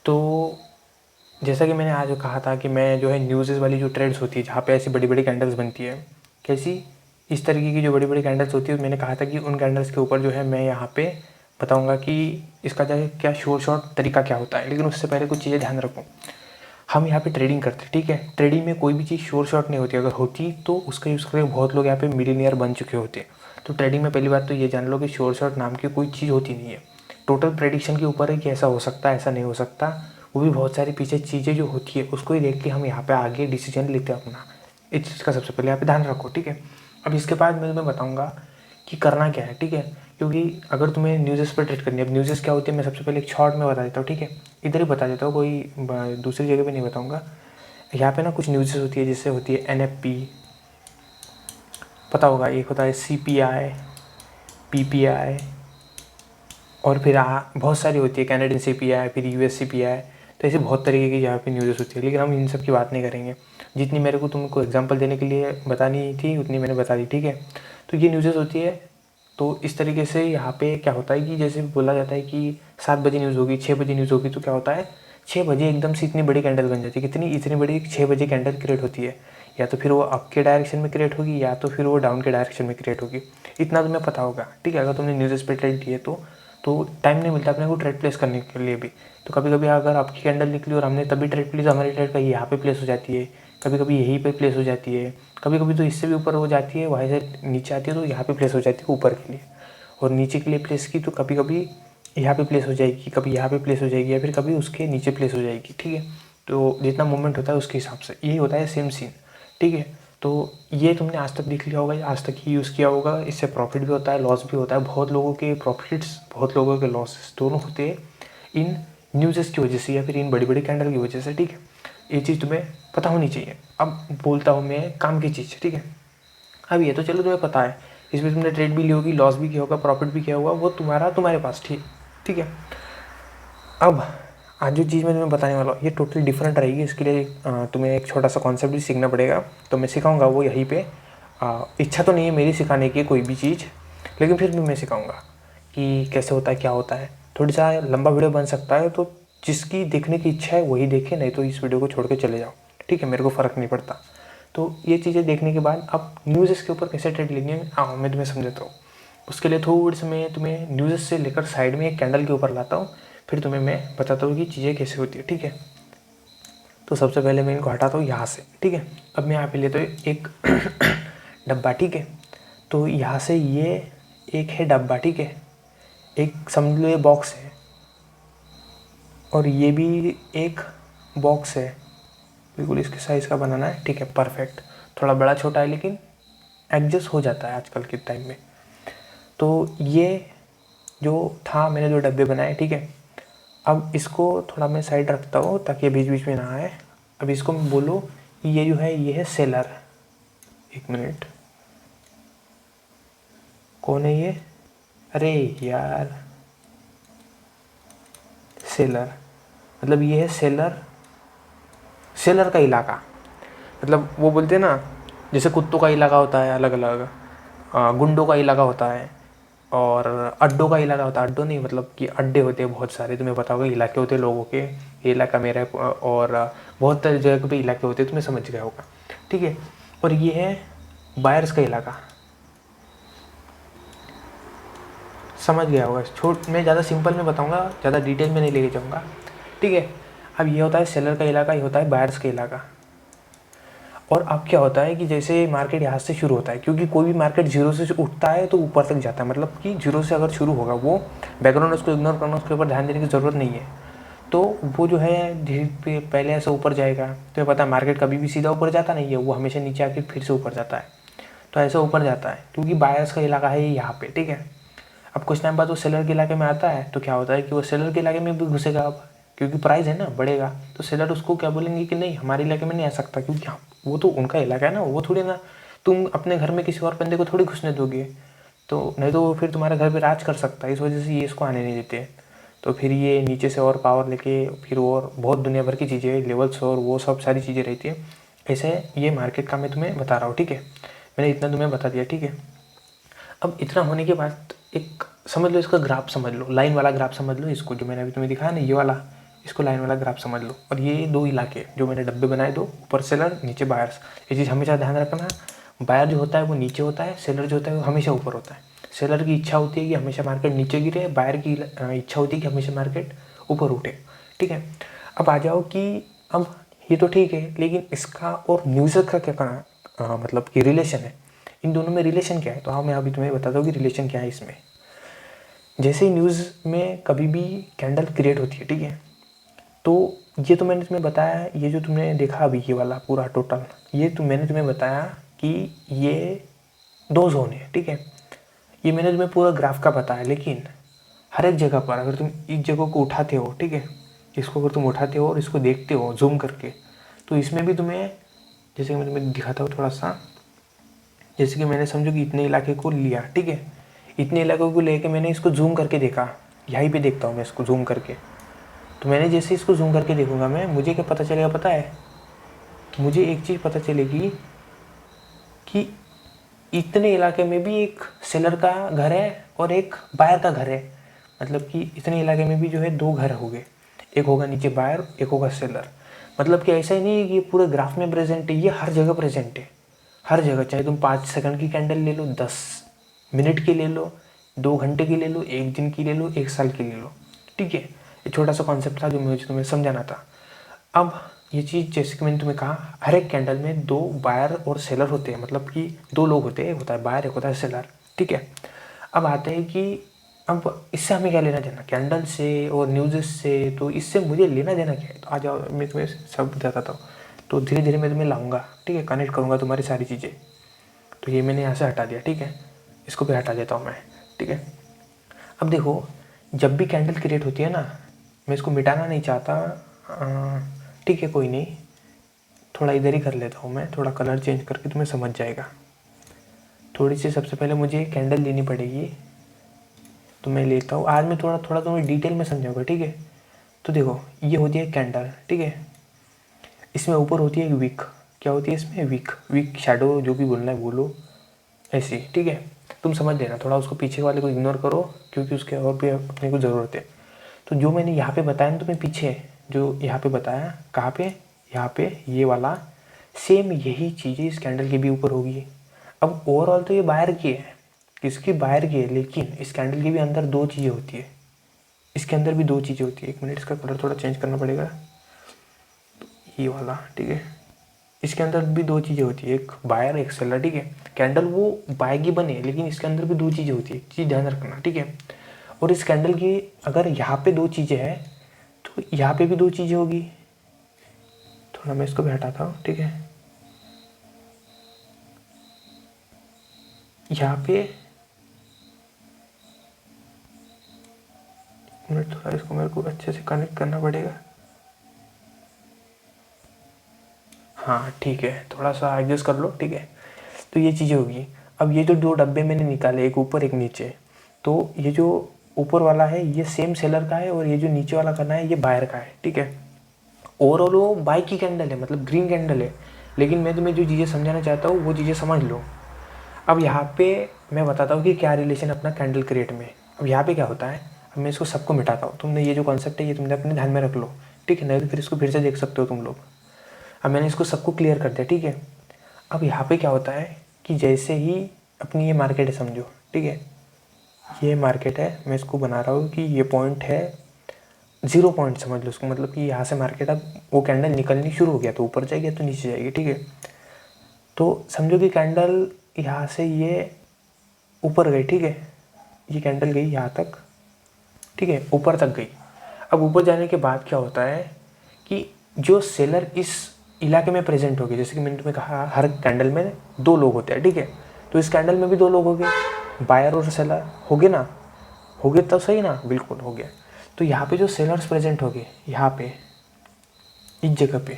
तो जैसा कि मैंने आज कहा था कि मैं जो है न्यूज़ वाली जो ट्रेड्स होती है जहाँ पे ऐसी बड़ी बड़ी कैंडल्स बनती है, कैसी इस तरीके की जो बड़ी बड़ी कैंडल्स होती है, मैंने कहा था कि उन कैंडल्स के ऊपर जो है मैं यहाँ पे बताऊँगा कि इसका जो है क्या शॉर्ट तरीका क्या होता है। लेकिन उससे पहले कुछ चीज़ें ध्यान रखो। हम यहाँ पे ट्रेडिंग करते हैं, ठीक है। ट्रेडिंग में कोई भी चीज़ शॉर्ट नहीं होती, अगर होती तो उसका यूज़ करके बहुत लोग यहाँ पे मिलीनियर बन चुके होते हैं। तो ट्रेडिंग में पहली बात तो ये जान लो कि शॉर्ट नाम की कोई चीज़ होती नहीं है। टोटल प्रेडिक्शन के ऊपर है कि ऐसा हो सकता है, ऐसा नहीं हो सकता। वो भी बहुत सारी पीछे चीज़ें जो होती है उसको ही देख के हम यहाँ पे आगे डिसीजन लेते हैं अपना। इस चीज़ का सबसे पहले यहाँ पे ध्यान रखो, ठीक है। अब इसके बाद मैं तुम्हें बताऊँगा कि करना क्या है, ठीक है। क्योंकि अगर तुम्हें न्यूज़ पर ट्रेड करनी है, अब न्यूज़ क्या होती है मैं सबसे पहले एक शॉर्ट में बता देता हूँ, ठीक है। इधर ही बता देता हूँ, कोई दूसरी जगह पे नहीं बताऊँगा। यहाँ पे ना कुछ न्यूज़ होती है, जैसे होती है NFP, पता होगा, एक होता है CPI, PPI, और फिर बहुत सारी होती है, कैनेडियन CPI, फिर US CPI। तो ऐसे बहुत तरीके की यहाँ पे न्यूज़ होती है, लेकिन हम इन सब की बात नहीं करेंगे। जितनी मेरे को तुमको एग्जांपल देने के लिए बतानी थी उतनी मैंने बता दी, ठीक है। तो ये न्यूज़ होती है। तो इस तरीके से यहाँ पे क्या होता है कि जैसे बोला जाता है कि 7 बजे न्यूज़ होगी, 6 बजे न्यूज़ होगी, तो क्या होता है 6 बजे एकदम से इतनी बड़ी कैंडल बन जाती है। कितनी इतनी बड़ी 6 बजे कैंडल क्रिएट होती है। या तो फिर वो अप के डायरेक्शन में क्रिएट होगी या तो फिर वो डाउन के डायरेक्शन में क्रिएट होगी। इतना तुम्हें पता होगा, ठीक है। अगर तुमने न्यूज़ पे ट्रेड किए तो टाइम नहीं मिलता अपने को ट्रेड प्लेस करने के लिए भी। तो कभी कभी अगर आपकी कैंडल निकली और हमने तभी ट्रेड प्लेस, हमारी ट्रेड कहीं यहाँ पे प्लेस हो जाती है, कभी कभी यहीं पे प्लेस हो जाती है, कभी कभी तो इससे भी ऊपर हो जाती है, वहाँ से नीचे आती है तो यहाँ पे प्लेस हो जाती है ऊपर के लिए। और नीचे के लिए प्लेस की तो कभी कभी यहाँ पे प्लेस हो जाएगी, कभी यहाँ पे प्लेस हो जाएगी, या फिर कभी उसके नीचे प्लेस हो जाएगी, ठीक है। तो जितना मूवमेंट होता है उसके हिसाब से यही होता है, सेम सीन, ठीक है। तो ये तुमने आज तक देख लिया होगा, आज तक ही यूज़ किया होगा। इससे प्रॉफिट भी होता है, लॉस भी होता है। बहुत लोगों के प्रॉफिट्स, बहुत लोगों के लॉसेस दोनों होते हैं इन न्यूज़ की वजह से या फिर इन बड़ी बड़ी कैंडल की वजह से, ठीक है। ये चीज़ तुम्हें पता होनी चाहिए। अब बोलता हूँ मैं काम की चीज़, ठीक है। अब ये तो चलो तुम्हें पता है, इसमें तुमने ट्रेड भी ली होगी, लॉस भी किया होगा, प्रॉफिट भी किया होगा, वो तुम्हारे पास, ठीक, ठीक है। अब आज जो चीज़ मैं तुम्हें बताने वाला हूँ ये टोटली डिफरेंट रहेगी। इसके लिए तुम्हें एक छोटा सा कॉन्सेप्ट भी सीखना पड़ेगा। तो मैं सिखाऊंगा वो यहीं पे। इच्छा तो नहीं है मेरी सिखाने की कोई भी चीज़, लेकिन फिर भी मैं सिखाऊंगा कि कैसे होता है, क्या होता है। थोड़ी सा लंबा वीडियो बन सकता है, तो जिसकी देखने की इच्छा है वही देखे, नहीं तो इस वीडियो को छोड़ के चले जाओ, ठीक है। मेरे को फ़र्क नहीं पड़ता। तो ये चीज़ें देखने के बाद अब न्यूज़ के ऊपर कैसे ट्रेड लेनी है आओ मैं तुम्हें समझाता हूँ। उसके लिए थोड़ी सी मैं तुम्हें न्यूज़ से लेकर साइड में एक कैंडल के ऊपर लाता हूँ, फिर तुम्हें मैं बताता हूँ कि चीज़ें कैसे होती है, ठीक है। तो सबसे पहले मैं इनको हटाता हूँ यहाँ से, ठीक है। अब मैं यहाँ पे लेता हूँ एक डब्बा, ठीक है। तो यहाँ से ये एक है डब्बा, ठीक है। एक समझ लो ये बॉक्स है, और ये भी एक बॉक्स है। बिल्कुल इसके साइज़ का बनाना है, ठीक है, परफेक्ट। थोड़ा बड़ा छोटा है लेकिन एडजस्ट हो जाता है आजकल के टाइम में। तो ये जो था, मैंने 2 डब्बे बनाए, ठीक है। अब इसको थोड़ा मैं साइड रखता हूँ ताकि बीच बीच में ना आए। अब इसको मैं बोलो ये जो है ये है सेलर। एक मिनट, कौन है ये? अरे यार, सेलर मतलब ये है सेलर, सेलर का इलाका। मतलब वो बोलते हैं ना, जैसे कुत्तों का इलाका होता है अलग अलग, गुंडों का इलाका होता है, और अड्डों का इलाका होता है। अड्डों नहीं, मतलब कि अड्डे होते हैं बहुत सारे, तुम्हें पता होगा, इलाके होते हैं लोगों के। ये इलाका मेरा है, और बहुत सारी जगह पे इलाके होते हैं, तुम्हें समझ गया होगा, ठीक है। और ये है बायर्स का इलाका, समझ गया होगा। मैं ज़्यादा सिंपल में बताऊँगा, ज़्यादा डिटेल में नहीं लेके जाऊँगा, ठीक है। अब ये होता है सेलर का इलाका, ये होता है बायर्स का इलाका। और अब क्या होता है कि जैसे मार्केट यहाँ से शुरू होता है, क्योंकि कोई भी मार्केट जीरो से उठता है तो ऊपर तक जाता है, मतलब कि जीरो से अगर शुरू होगा, वो बैकग्राउंड उसको इग्नोर करना, उसके ऊपर ध्यान देने की ज़रूरत नहीं है। तो वो जो है धीरे पहले ऐसे ऊपर जाएगा, तो ये पता है मार्केट कभी भी सीधा ऊपर जाता नहीं है, वो हमेशा नीचे आके फिर से ऊपर जाता है। तो ऐसे ऊपर जाता है क्योंकि बायर्स का इलाका है यहाँ पे, ठीक है। अब कुछ टाइम बाद वो सेलर के इलाके में आता है, तो क्या होता है कि वो सेलर के इलाके में भी घुसेगा अब, क्योंकि प्राइस है ना बढ़ेगा। तो सेलर उसको क्या बोलेंगे कि नहीं हमारे इलाके में नहीं आ सकता, क्योंकि वो तो उनका इलाका है ना, वो थोड़ी ना तुम अपने घर में किसी और बंदे को थोड़ी घुसने दोगे। तो नहीं तो वो फिर तुम्हारे घर पे राज कर सकता है, इस वजह से ये इसको आने नहीं देते। तो फिर ये नीचे से और पावर लेके फिर और बहुत दुनिया भर की चीज़ें, लेवल्स और वो सब सारी चीज़ें रहती है। ऐसे ये मार्केट का मैं तुम्हें बता रहा हूँ, ठीक है। मैंने इतना तुम्हें बता दिया, ठीक है। अब इतना होने के बाद एक समझ लो, इसका ग्राफ समझ लो, लाइन वाला ग्राफ समझ लो इसको, जो मैंने अभी तुम्हें दिखाया ना, ये वाला, इसको लाइन वाला ग्राफ समझ लो। और ये 2 इलाके जो मैंने डब्बे बनाए 2, ऊपर सेलर नीचे बायर्स। ये चीज़ हमेशा ध्यान रखना, बायर जो होता है वो नीचे होता है, सेलर जो होता है वो हमेशा ऊपर होता है। सेलर की इच्छा होती है कि हमेशा मार्केट नीचे गिरे, बायर की इच्छा होती है कि हमेशा मार्केट ऊपर उठे। ठीक है, अब आ जाओ कि अब ये तो ठीक है, लेकिन इसका और न्यूज़ का क्या करना, मतलब कि रिलेशन है, इन दोनों में रिलेशन क्या है? तो हाँ, मैं अभी तुम्हें बताता हूँ कि रिलेशन क्या है इसमें। जैसे ही न्यूज़ में कभी भी कैंडल क्रिएट होती है, ठीक है, तो ये तो मैंने तुम्हें बताया, ये जो तुमने देखा अभी ये वाला पूरा टोटल, ये तो मैंने तुम्हें बताया कि ये 2 जोन है। ठीक है, ये मैंने तुम्हें पूरा ग्राफ का बताया, लेकिन हर एक जगह पर अगर तुम इस जगह को उठाते हो, ठीक है, इसको अगर तुम उठाते हो और इसको देखते हो जूम करके, तो इसमें भी तुम्हें, जैसे कि मैं तुम्हें दिखाता हूँ थोड़ा सा, जैसे कि मैंने समझो कि इतने इलाके को लिया, ठीक है, इतने इलाकों को लेके मैंने इसको जूम करके देखा, यहीं पे देखता हूँ मैं इसको जूम करके। तो मैंने जैसे इसको जूम करके देखूंगा मैं, मुझे क्या पता चलेगा पता है? मुझे एक चीज़ पता चलेगी कि इतने इलाके में भी एक सेलर का घर है और एक बायर का घर है। मतलब कि इतने इलाके में भी जो है 2 घर हो गए, एक होगा नीचे बायर, एक होगा सेलर। मतलब कि ऐसा ही नहीं है कि ये पूरे ग्राफ में प्रेजेंट है, ये हर जगह प्रेजेंट है, हर जगह। चाहे तुम 5 सेकंड की कैंडल ले लो, 10 मिनट की ले लो, 2 घंटे की ले लो, 1 दिन की ले लो, 1 साल की ले लो। ठीक है, ये छोटा सा कॉन्सेप्ट था जो मुझे तुम्हें समझाना था। अब ये चीज़ जैसे कि मैंने तुम्हें कहा, हर एक कैंडल में 2 बायर और सेलर होते हैं, मतलब कि 2 लोग होते हैं, एक होता है बायर, एक होता है सेलर। ठीक है, अब आते हैं कि अब इससे हमें क्या लेना देना, कैंडल से और न्यूज़ से, तो इससे मुझे लेना देना क्या है? तो आ जाओ, मैं तुम्हें सब बताता हूँ। तो धीरे धीरे मैं तुम्हें लाऊंगा, ठीक है, कनेक्ट करूँगा तुम्हारी सारी चीज़ें। तो ये मैंने यहाँ से हटा दिया, ठीक है, इसको भी हटा देता हूँ मैं। ठीक है, अब देखो, जब भी कैंडल क्रिएट होती है ना, मैं इसको मिटाना नहीं चाहता, ठीक है, कोई नहीं, थोड़ा इधर ही कर लेता हूँ मैं, थोड़ा कलर चेंज करके तुम्हें समझ जाएगा। थोड़ी सी सबसे पहले मुझे कैंडल लेनी पड़ेगी, तो मैं लेता हूँ। आज मैं थोड़ा थोड़ा तुम्हें डिटेल में समझाऊंगा, ठीक है। तो देखो, ये होती है कैंडल, ठीक है, इसमें ऊपर होती है एक विक। क्या होती है इसमें? विक, विक शैडो, जो भी बोलना है बोलो, ऐसी। ठीक है, तुम समझ लेना, थोड़ा उसको पीछे वाले को इग्नोर करो, क्योंकि उसके और भी अपने को ज़रूरत है। तो जो मैंने यहाँ पे बताया ना तुम्हें पीछे, जो यहाँ पे बताया, कहाँ पे? यहाँ पे, ये वाला सेम यही चीज़ें इस कैंडल के भी ऊपर होगी। अब ओवरऑल तो ये बायर की है, किसकी? बायर की है, लेकिन इस कैंडल के भी अंदर 2 चीज़ें होती है, इसके अंदर भी 2 चीज़ें होती है। 1 मिनट, इसका कलर थोड़ा चेंज करना पड़ेगा, ये वाला, ठीक है। इसके अंदर भी 2 चीज़ें होती है, एक बायर, एक सेलर। ठीक है, कैंडल वो बाय की बने, लेकिन इसके अंदर भी 2 चीज़ें होती है, चीज़ ध्यान रखना, ठीक है। और इस कैंडल की अगर यहाँ पे 2 चीज़ें हैं, तो यहाँ पे भी 2 चीज़ें होगी। थोड़ा मैं इसको भी हटाता हूँ, ठीक है। यहाँ पे मिनट, थोड़ा इसको मेरे को अच्छे से कनेक्ट करना पड़ेगा। हाँ ठीक है, थोड़ा सा एडजस्ट कर लो, ठीक है। तो ये चीज़ें होगी। अब ये जो 2 डब्बे मैंने निकाले, एक ऊपर एक नीचे, तो ये जो ऊपर वाला है ये सेम सेलर का है, और ये जो नीचे वाला करना है ये बायर का है, ठीक है। ओवरऑल वो बाय की कैंडल है, मतलब ग्रीन कैंडल है, लेकिन मैं तुम्हें जो चीज़ें समझाना चाहता हूँ वो चीज़ें समझ लो। अब यहाँ पे मैं बताता हूँ कि क्या रिलेशन अपना कैंडल क्रिएट में। अब यहाँ पे क्या होता है, अब मैं इसको सबको मिटाता हूँ। तुमने ये जो कॉन्सेप्ट है ये तुमने अपने ध्यान में रख लो, ठीक है, नहीं तो फिर इसको फिर से देख सकते हो तुम लोग। अब मैंने इसको सबको क्लियर कर दिया, ठीक है। अब यहाँ पे क्या होता है कि जैसे ही अपनी ये मार्केट है समझो, ठीक है, ये मार्केट है, मैं इसको बना रहा हूँ कि ये पॉइंट है 0 पॉइंट समझ लो उसको, मतलब कि यहाँ से मार्केट अब वो कैंडल निकलनी शुरू हो गया, तो ऊपर जाएगी तो नीचे जाएगी, ठीक है। तो समझो कि कैंडल यहाँ से ये ऊपर गई, ठीक है, ये कैंडल गई यहाँ तक, ठीक है, ऊपर तक गई। अब ऊपर जाने के बाद क्या होता है कि जो सेलर इस इलाके में प्रेजेंट हो गए, जैसे कि मैंने तुम्हें कहा हर कैंडल में 2 लोग होते हैं, ठीक है। तो इस कैंडल में भी 2 लोग हो गए, बायर और सेलर हो गए ना, हो गए तब सही ना, बिल्कुल हो गया। तो यहाँ पे जो सेलर्स प्रेजेंट हो गए, यहाँ पे इस जगह पे,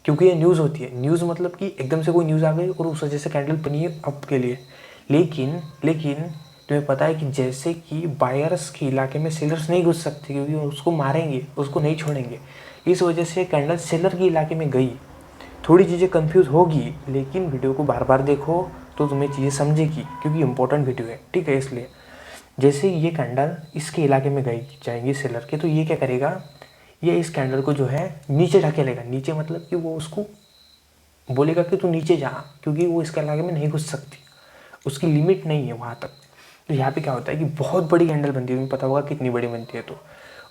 क्योंकि ये न्यूज़ होती है, न्यूज़ मतलब कि एकदम से कोई न्यूज़ आ गई और उस वजह से कैंडल बनी है अप के लिए। लेकिन तुम्हें पता है कि जैसे कि बायर्स के इलाके में सेलर्स नहीं घुस सकते, क्योंकि उसको मारेंगे, उसको नहीं छोड़ेंगे, इस वजह से कैंडल सेलर के इलाके में गई। थोड़ी चीज़ें कंफ्यूज होगी, लेकिन वीडियो को बार बार देखो तो तुम्हें चीज़ें समझेगी, क्योंकि इंपॉर्टेंट वीडियो है, ठीक है। इसलिए जैसे ये कैंडल इसके इलाके में गई जाएंगी सेलर के, तो ये क्या करेगा, ये इस कैंडल को जो है नीचे ढकेलेगा। नीचे मतलब कि वो उसको बोलेगा कि तू नीचे जा, क्योंकि वो इसके इलाके में नहीं घुस सकती, उसकी लिमिट नहीं है वहाँ तक। तो यहाँ पे क्या होता है कि बहुत बड़ी कैंडल बनती है, तुम्हें पता होगा कितनी बड़ी बनती है। तो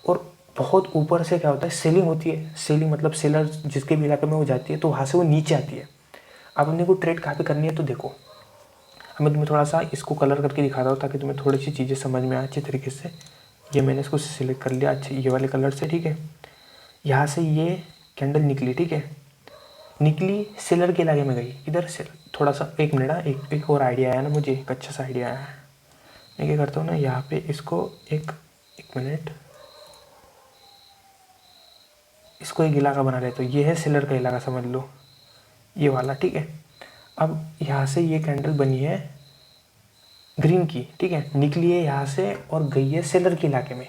और बहुत ऊपर से क्या होता है, सेलिंग होती है। सेलिंग मतलब सेलर जिसके भी इलाके में वो जाती है तो वहाँ से वो नीचे आती है। अब अपने को ट्रेड कहाँ पे करनी है, तो देखो मैं तुम्हें थोड़ा सा इसको कलर करके दिखाता हूँ ताकि तुम्हें थोड़ी सी चीज़ें समझ में आए अच्छी तरीके से। ये मैंने इसको सिलेक्ट कर लिया अच्छे ये वाले कलर से, ठीक है। यहाँ से ये कैंडल निकली, ठीक है, निकली सेलर के इलाके में गई। इधर से थोड़ा सा, एक मिनट, एक और आइडिया आया ना मुझे, एक अच्छा सा आइडिया आया। मैं क्या करता हूँ ना, यहाँ पे इसको एक मिनट, इसको एक इलाका बना लेता हूँ। ये है सेलर का इलाका, समझ लो ये वाला, ठीक है। अब यहाँ से ये कैंडल बनी है ग्रीन की, ठीक है, निकली है यहाँ से और गई है सेलर के इलाके में,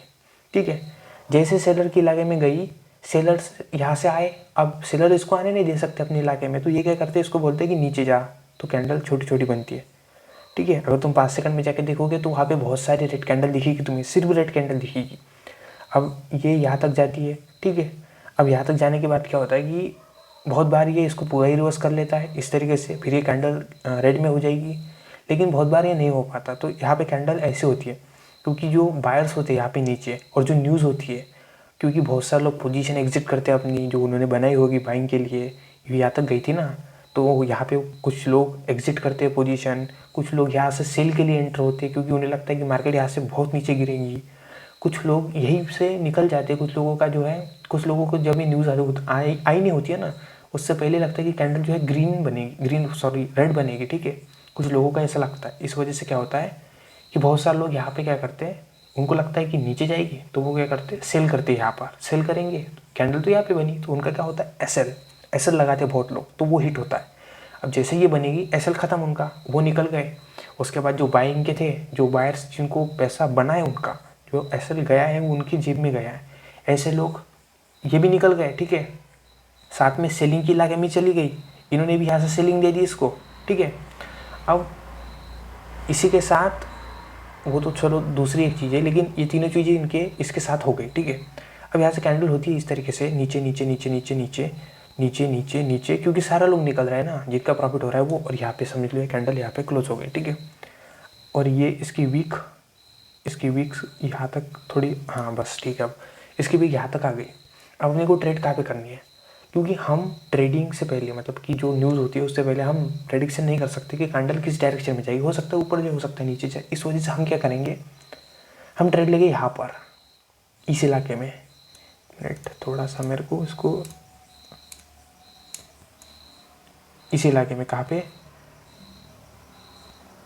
ठीक है। जैसे सेलर के इलाके में गई, सेलर यहाँ से आए, अब सेलर इसको आने नहीं दे सकते अपने इलाके में, तो ये क्या करते हैं, इसको बोलते हैं कि नीचे जा, तो कैंडल छोटी छोटी बनती है, ठीक है। अगर तुम 5 सेकंड में जाके देखोगे तो वहाँ पे बहुत सारी रेड कैंडल दिखेगी तुम्हें, सिर्फ रेड कैंडल दिखेगी। अब ये यहाँ तक जाती है, ठीक है। अब यहाँ तक जाने के बाद क्या होता है कि बहुत बार ये इसको पूरा ही रिवर्स कर लेता है इस तरीके से, फिर ये कैंडल रेड में हो जाएगी, लेकिन बहुत बार ये नहीं हो पाता। तो यहाँ पे कैंडल ऐसे होती है क्योंकि जो बायर्स होते हैं यहाँ पे नीचे, और जो न्यूज़ होती है, क्योंकि बहुत सारे लोग पोजीशन एग्जिट करते हैं अपनी, जो उन्होंने बनाई होगी बाइंग के लिए, ये यहाँ तक गई थी ना, तो यहाँ पे कुछ लोग एग्जिट करते हैं पोजीशन, कुछ लोग यहाँ से सेल के लिए एंटर होते हैं क्योंकि उन्हें लगता है कि मार्केट यहाँ से बहुत नीचे गिरेंगी। कुछ लोग यहीं से निकल जाते हैं, कुछ लोगों का जो है, कुछ लोगों को जब ये न्यूज़ आई नहीं होती है ना, उससे पहले लगता है कि कैंडल जो है ग्रीन बनेगी, रेड बनेगी, ठीक है। कुछ लोगों का ऐसा लगता है। इस वजह से क्या होता है कि बहुत सारे लोग यहाँ पे क्या करते हैं, उनको लगता है कि नीचे जाएगी, तो वो क्या करते हैं, सेल करते हैं। यहाँ पर सेल करेंगे, कैंडल तो यहाँ पे बनी, तो उनका क्या होता है, एसएल लगाते हैं बहुत लोग, तो वो हिट होता है। अब जैसे ये बनेगी, एसएल ख़त्म उनका, वो निकल गए। उसके बाद जो बाइंग के थे, जो बायर्स जिनको पैसा बना है उनका, जो एसएल गया है वो उनकी जेब में गया है, ऐसे लोग ये भी निकल गए, ठीक है। साथ में सेलिंग की इलाके में चली गई, इन्होंने भी यहाँ से सेलिंग दे दी इसको, ठीक है। अब इसी के साथ वो तो चलो दूसरी एक चीज़ है, लेकिन ये तीनों चीज़ें इनके इसके साथ हो गई, ठीक है। अब यहाँ से कैंडल होती है इस तरीके से, नीचे नीचे नीचे नीचे नीचे नीचे नीचे नीचे, क्योंकि सारा लोग निकल रहा है ना, जिसका प्रॉफिट हो रहा है वो, और यहाँ पे समझ लो ये कैंडल यहाँ पे क्लोज हो गई, ठीक है। और ये इसकी वीक यहाँ तक थोड़ी, हाँ बस ठीक है। अब इसकी वीक यहाँ तक आ गई। अब अपने को ट्रेड कहाँ पे करनी है, क्योंकि हम ट्रेडिंग से पहले, मतलब कि जो न्यूज़ होती है उससे पहले हम प्रेडिक्शन नहीं कर सकते कि कैंडल किस डायरेक्शन में जाएगी, हो सकता है ऊपर जाए, हो सकता है नीचे जाए। इस वजह से हम क्या करेंगे, हम ट्रेड लेंगे यहाँ पर, इस इलाके में। मिनट, थोड़ा सा मेरे को इसको, इस इलाके में, कहाँ पे,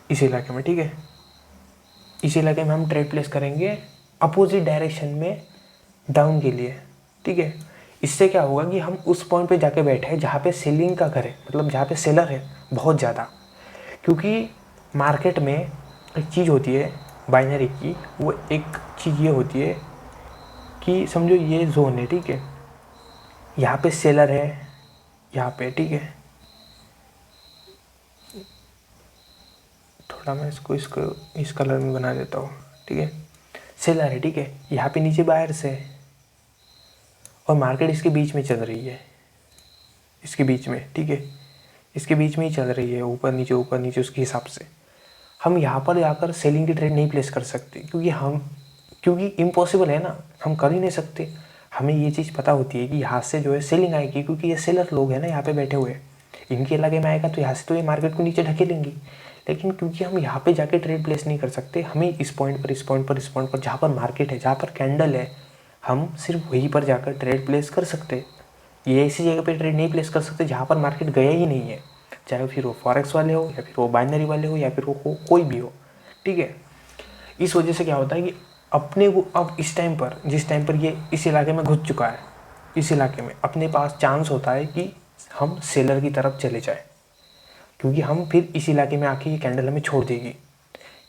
इस इलाके में, ठीक है। इस इलाके में हम ट्रेड प्लेस करेंगे अपोजिट डायरेक्शन में डाउन के लिए, ठीक है। इससे क्या होगा कि हम उस पॉइंट पे जाके बैठे हैं जहाँ पे सेलिंग का घर है, मतलब जहाँ पे सेलर है बहुत ज़्यादा। क्योंकि मार्केट में एक चीज़ होती है बाइनरी की, वो एक चीज़ ये होती है कि समझो ये जोन है, ठीक है, यहाँ पे सेलर है, यहाँ पे, ठीक है। थोड़ा मैं इसको इस कलर में बना देता हूँ, ठीक है। सेलर है, ठीक है, यहाँ पे नीचे बायर्स है, और मार्केट इसके बीच में चल रही है, इसके बीच में, ठीक है, इसके बीच में ही चल रही है, ऊपर नीचे उसके हिसाब से। हम यहाँ पर जाकर सेलिंग की ट्रेड नहीं प्लेस कर सकते, क्योंकि इम्पॉसिबल है ना, हम कर ही नहीं सकते। हमें ये चीज़ पता होती है कि यहाँ से जो है सेलिंग आएगी, क्योंकि ये सेलर लोग हैं ना यहाँ पे बैठे हुए, इनके इलाके में आएगा तो यहाँ से तो ये मार्केट को नीचे ढकेलेंगी। लेकिन क्योंकि हम यहाँ पे जाके ट्रेड प्लेस नहीं कर सकते, हमें इस पॉइंट पर जहाँ पर मार्केट है, जहाँ पर कैंडल है, हम सिर्फ वहीं पर जाकर ट्रेड प्लेस कर सकते। ये ऐसी जगह पे ट्रेड नहीं प्लेस कर सकते जहाँ पर मार्केट गया ही नहीं है, चाहे फिर वो फॉरेक्स वाले हो, या फिर वो बाइनरी वाले हो, या फिर वो कोई भी हो, ठीक है। इस वजह से क्या होता है कि अपने को अब इस टाइम पर, जिस टाइम पर ये इस इलाके में घुस चुका है, इस इलाके में अपने पास चांस होता है कि हम सेलर की तरफ चले जाए, क्योंकि हम फिर इस इलाके में आके ये कैंडल हमें छोड़ देगी।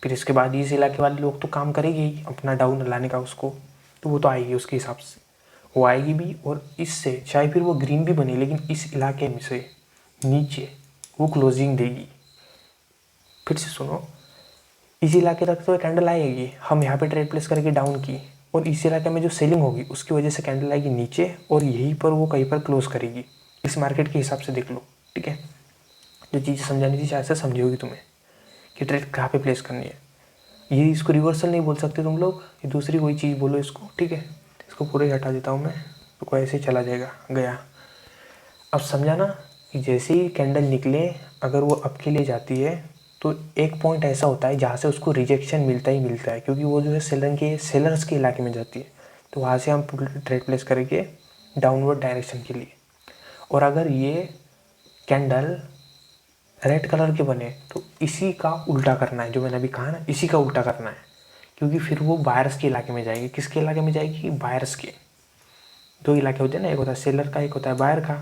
फिर इसके बाद इस इलाके वाले लोग तो काम करेंगे ही अपना डाउन लाने का उसको, तो वो तो आएगी उसके हिसाब से, वो आएगी भी, और इससे चाहे फिर वो ग्रीन भी बने, लेकिन इस इलाके में से नीचे वो क्लोजिंग देगी। फिर से सुनो, इस इलाके तक तो कैंडल आएगी, हम यहाँ पे ट्रेड प्लेस करके डाउन की, और इस इलाके में जो सेलिंग होगी उसकी वजह से कैंडल आएगी नीचे और यहीं पर वो कहीं पर क्लोज करेगी। इस मार्केट के हिसाब से देख लो, ठीक है। जो चीज़ समझानी थी शायद से समझी होगी तुम्हें कि ट्रेड कहाँ पे प्लेस करनी है। ये इसको रिवर्सल नहीं बोल सकते तुम लोग, ये दूसरी कोई चीज़ बोलो इसको, ठीक है। इसको पूरा ही हटा देता हूँ मैं, तो कोई ऐसे ही चला जाएगा गया। अब समझा ना कि जैसे ही कैंडल निकले अगर वो अप के लिए जाती है तो एक पॉइंट ऐसा होता है जहाँ से उसको रिजेक्शन मिलता ही मिलता है, क्योंकि वो जो है सेलर्स के इलाके में जाती है। तो वहाँ से हम ट्रेड प्लेस करेंगे डाउनवर्ड डायरेक्शन के लिए। और अगर ये कैंडल रेड कलर के बने तो इसी का उल्टा करना है, जो मैंने अभी कहा ना, इसी का उल्टा करना है, क्योंकि फिर वो बायर्स के इलाके में जाएगी। किसके इलाके में जाएगी? बायर्स के। दो इलाके होते हैं ना, एक होता है सेलर का, एक होता है बायर का।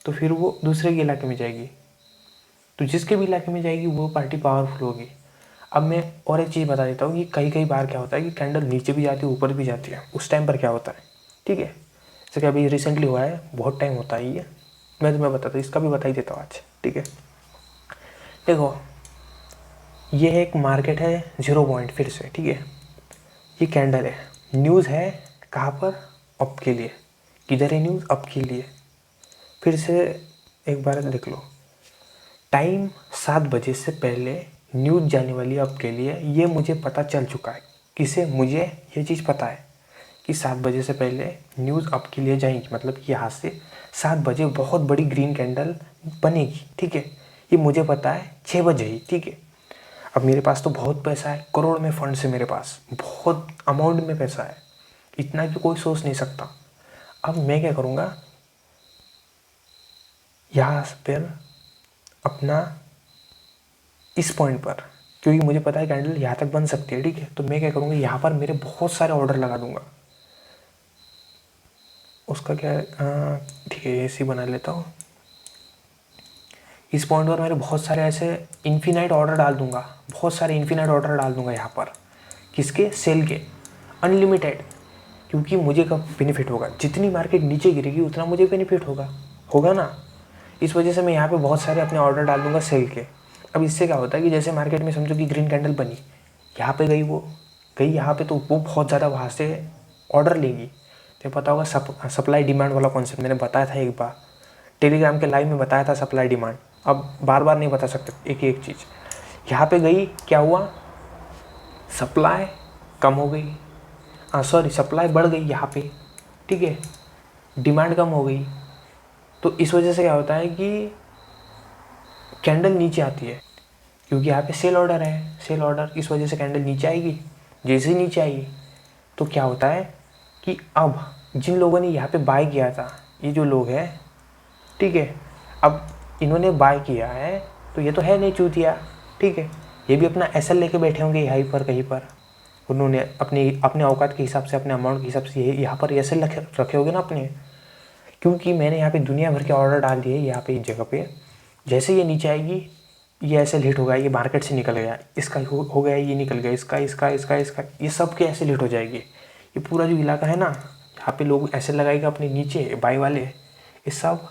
तो फिर वो दूसरे के इलाके में जाएगी, तो जिसके भी इलाके में जाएगी वो पार्टी पावरफुल होगी। अब मैं और एक चीज़ बता देता हूँ कि कई कई बार क्या होता है कि कैंडल नीचे भी जाती है ऊपर भी जाती है, उस टाइम पर क्या होता है, ठीक है। जैसे कि अभी रिसेंटली हुआ है, बहुत टाइम होता है ये, मैं तुम्हें बताता हूँ, इसका भी बता ही देता हूँ आज, ठीक है। देखो ये एक मार्केट है 0 पॉइंट, फिर से, ठीक है। ये कैंडल है, न्यूज़ है कहाँ पर? अप के लिए। किधर है न्यूज़? अप के लिए। फिर से एक बार देख लो, टाइम 7 बजे से पहले न्यूज़ जाने वाली है अप के लिए, ये मुझे पता चल चुका है। किसे? मुझे ये चीज़ पता है कि 7 बजे से पहले न्यूज़ अप के लिए जाएंगी, मतलब कि यहाँ से 7 बजे बहुत बड़ी ग्रीन कैंडल बनेगी, ठीक है। ये मुझे पता है 6 बजे ही, ठीक है। अब मेरे पास तो बहुत पैसा है, करोड़ में फंड्स है मेरे पास, बहुत अमाउंट में पैसा है, इतना कि कोई सोच नहीं सकता। अब मैं क्या करूँगा, यहाँ पर अपना इस पॉइंट पर, क्योंकि मुझे पता है कैंडल यहाँ तक बन सकती है, ठीक है, तो मैं क्या करूँगा, यहाँ पर मेरे बहुत सारे ऑर्डर लगा दूंगा। उसका क्या है, ठीक है, ऐसे ही बना लेता हूँ। इस पॉइंट पर मेरे बहुत सारे ऐसे इन्फिनाइट ऑर्डर डाल दूंगा, बहुत सारे इन्फिनाइट ऑर्डर डाल दूंगा यहाँ पर। किसके? सेल के, अनलिमिटेड। क्योंकि मुझे कब बेनिफिट होगा? जितनी मार्केट नीचे गिरेगी उतना मुझे बेनिफिट होगा, होगा ना। इस वजह से मैं यहाँ पे बहुत सारे अपने ऑर्डर डाल दूंगा सेल के। अब इससे क्या होता है कि जैसे मार्केट में समझो कि ग्रीन कैंडल बनी, यहाँ पे गई, वो गई यहाँ पे, तो वो बहुत ज़्यादा वहाँ से ऑर्डर लेगी। तो पता होगा सप्लाई डिमांड वाला कॉन्सेप्ट मैंने बताया था एक बार, टेलीग्राम के लाइव में बताया था, सप्लाई डिमांड। अब बार बार नहीं बता सकते एक एक चीज़। यहाँ पे गई, क्या हुआ? सप्लाई कम हो गई, सॉरी सप्लाई बढ़ गई यहाँ पे, ठीक है, डिमांड कम हो गई। तो इस वजह से क्या होता है कि कैंडल नीचे आती है, क्योंकि यहाँ पे सेल ऑर्डर है, सेल ऑर्डर, इस वजह से कैंडल नीचे आएगी। जैसे ही नीचे आई तो क्या होता है कि अब जिन लोगों ने यहाँ पे बाय किया था, ये जो लोग हैं, ठीक है, अब इन्होंने बाय किया है तो ये तो है नहीं चूतिया, ठीक है, ये भी अपना एसएल लेके बैठे होंगे यहाँ पर कहीं पर। उन्होंने अपने औकात के हिसाब से, अपने अमाउंट के हिसाब से ये यहाँ पर एसएल रखे होंगे ना अपने, क्योंकि मैंने यहाँ पे दुनिया भर के ऑर्डर डाल दिए यहाँ पे इस जगह पे। जैसे ये नीचे आएगी, ये ऐसे लेट हो गया, ये मार्केट से निकल गया, इसका हो गया, ये निकल गया, इसका, ये सब के ऐसे लेट हो जाएगी। ये पूरा जो इलाका है ना, यहाँ पे लोग ऐसे लगाएगा अपने नीचे बाई वाले, ये सब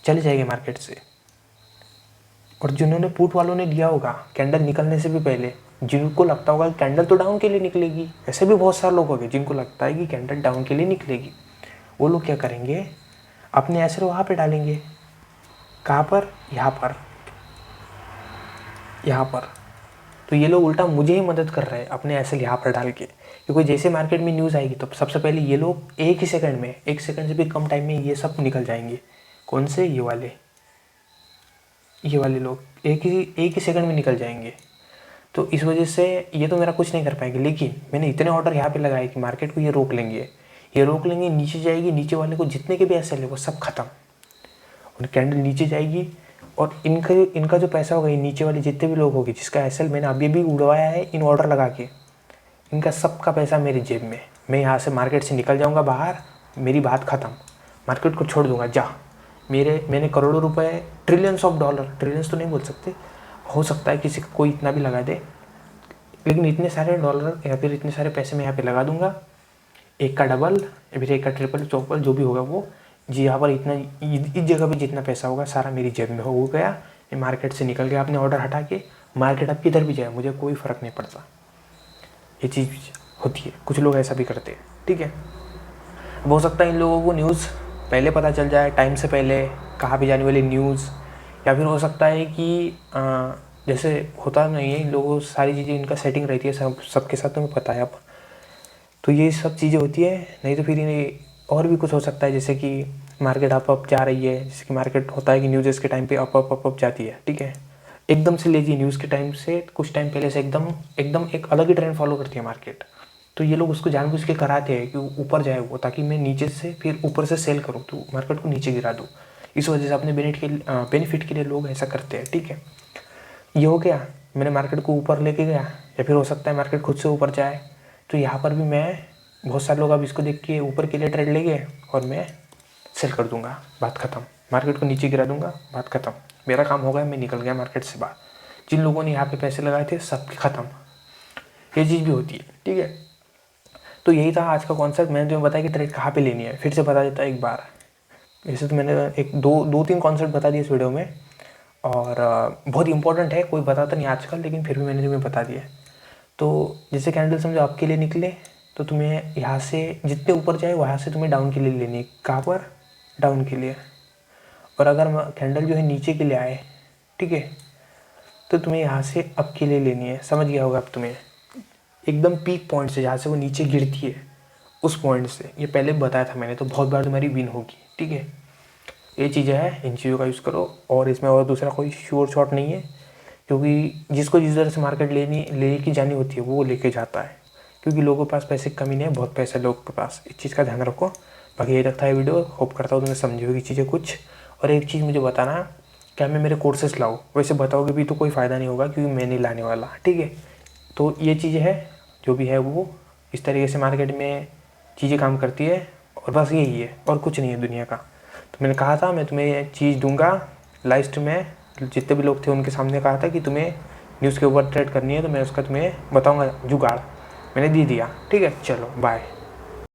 चले जाएंगे मार्केट से। और जिन्होंने पुट वालों ने लिया होगा कैंडल निकलने से भी पहले, जिनको लगता होगा कि कैंडल तो डाउन के लिए निकलेगी, ऐसे भी बहुत सारे लोग होंगे जिनको लगता है कि कैंडल डाउन के लिए निकलेगी, वो लोग क्या करेंगे, अपने एसेट वहाँ पे डालेंगे। कहाँ पर? यहाँ पर, यहाँ पर। तो ये लोग उल्टा मुझे ही मदद कर रहे हैं अपने एसेट यहाँ पर डाल के, क्योंकि जैसे मार्केट में न्यूज़ आएगी तो सबसे पहले ये लोग एक ही सेकंड में, 1 सेकंड से भी कम टाइम में ये सब निकल जाएंगे। कौन से? ये वाले लोग एक ही सेकंड में निकल जाएंगे। तो इस वजह से ये तो मेरा कुछ नहीं कर पाएंगे, लेकिन मैंने इतने ऑर्डर यहाँ पे लगाए कि मार्केट को ये रोक लेंगे, नीचे जाएगी, नीचे वाले को जितने के भी एसएल है वो सब खत्म, और कैंडल नीचे जाएगी, और इनका जो पैसा होगा, ये नीचे वाले जितने भी लोग होंगे जिसका एसएल मैंने अभी भी उड़वाया है इन ऑर्डर लगा के, इनका सबका पैसा मेरी जेब में। मैं यहाँ से मार्केट से निकल जाऊँगा बाहर, मेरी बात ख़त्म, मार्केट को छोड़ दूँगा, जा। मैंने करोड़ों रुपए, ट्रिलियंस ऑफ डॉलर, ट्रिलियंस तो नहीं बोल सकते, हो सकता है किसी कोई इतना भी लगा दे, लेकिन इतने सारे डॉलर या फिर इतने सारे पैसे मैं यहाँ पे लगा दूंगा, एक का डबल या फिर एक का ट्रिपल चौपल जो भी होगा वो जी, यहाँ पर इतना, इस जगह पे जितना पैसा होगा सारा मेरी जेब में हो गया। मैं मार्केट से निकल गया अपने ऑर्डर हटा के, मार्केट अब किधर भी जाए मुझे कोई फ़र्क नहीं पड़ता। ये चीज़ होती है, कुछ लोग ऐसा भी करते हैं, ठीक है। अब हो सकता है इन लोगों को न्यूज़ पहले पता चल जाए, टाइम से पहले कहाँ पे जाने वाली न्यूज़, या फिर हो सकता है कि जैसे होता नहीं है इन लोगों को सारी चीज़ें इनका सेटिंग रहती है सबके साथ, तुम्हें पता है अब। तो ये सब चीज़ें होती है, नहीं तो फिर इन्हें और भी कुछ हो सकता है, जैसे कि मार्केट अप जा रही है, जैसे कि मार्केट होता है कि न्यूज़ के टाइम पे अप जाती है, ठीक है। एकदम से लेती है न्यूज़ के टाइम से, कुछ टाइम पहले से एकदम एक अलग ही ट्रेंड फॉलो करती है मार्केट। तो ये लोग उसको जानबूझ के कराते हैं कि ऊपर जाए वो, ताकि मैं नीचे से फिर ऊपर से सेल करूँ तो मार्केट को नीचे गिरा दूँ। इस वजह से अपने बेनिफिट के लिए लोग ऐसा करते हैं, ठीक है। ये हो गया, मैंने मार्केट को ऊपर लेके गया, या फिर हो सकता है मार्केट खुद से ऊपर जाए। तो यहाँ पर भी मैं, बहुत सारे लोग अब इसको देख के ऊपर के लिए ट्रेड ले गए और मैं सेल कर दूंगा, बात ख़त्म। मार्केट को नीचे गिरा दूंगा, बात ख़त्म। मेरा काम हो गया, मैं निकल गया मार्केट से बाहर। जिन लोगों ने यहाँ पे पैसे लगाए थे सब ख़त्म। ये चीज़ भी होती है, ठीक है। तो यही था आज का कॉन्सेप्ट। मैंने तुम्हें बताया कि ट्रेड कहाँ पे लेनी है, फिर से बता देता एक बार। वैसे तो मैंने एक दो तीन कॉन्सेप्ट बता दिए इस वीडियो में, और बहुत इंपॉर्टेंट है, कोई बताता नहीं आजकल, लेकिन फिर भी मैंने तुम्हें बता दिया। तो जैसे कैंडल समझो आपके लिए निकले, तो तुम्हें यहाँ से जितने ऊपर जाए वहाँ से तुम्हें डाउन के लिए लेनी है। कहाँ पर? डाउन के लिए। और अगर कैंडल जो है नीचे के लिए आए, ठीक है, तो तुम्हें यहाँ से अप के लिए लेनी है। समझ गया होगा अब तुम्हें, एकदम पीक पॉइंट से, जहाँ से वो नीचे गिरती है उस पॉइंट से। ये पहले बताया था मैंने, तो बहुत बार तुम्हारी विन होगी, ठीक है। ये चीज़ें हैं, इन चीज़ों का यूज़ करो। और इसमें और दूसरा कोई श्योर शॉट नहीं है, क्योंकि जिसको जिस तरह से मार्केट लेके जानी होती है वो लेके जाता है, क्योंकि लोगों के पास पैसे की कमी नहीं है, बहुत पैसा है लोगों के पास। इस चीज़ का ध्यान रखो। बाकी यही रखता है वीडियो, होप करता हूँ तुम्हें समझी होगी चीज़ें कुछ। और एक चीज़ मुझे बताना, क्या मैं मेरे कोर्सेस लाऊँ? वैसे बताओगे भी तो कोई फ़ायदा नहीं होगा, क्योंकि मैं नहीं लाने वाला, ठीक है। तो ये चीज़ें है, जो भी है वो इस तरीके से मार्केट में चीज़ें काम करती है, और बस यही है, और कुछ नहीं है दुनिया का। तो मैंने कहा था मैं तुम्हें ये चीज़ दूंगा लास्ट में, जितने भी लोग थे उनके सामने कहा था कि तुम्हें न्यूज़ के ऊपर ट्रेड करनी है, तो मैं उसका तुम्हें बताऊंगा जुगाड़। मैंने दे दिया, ठीक है। चलो बाय।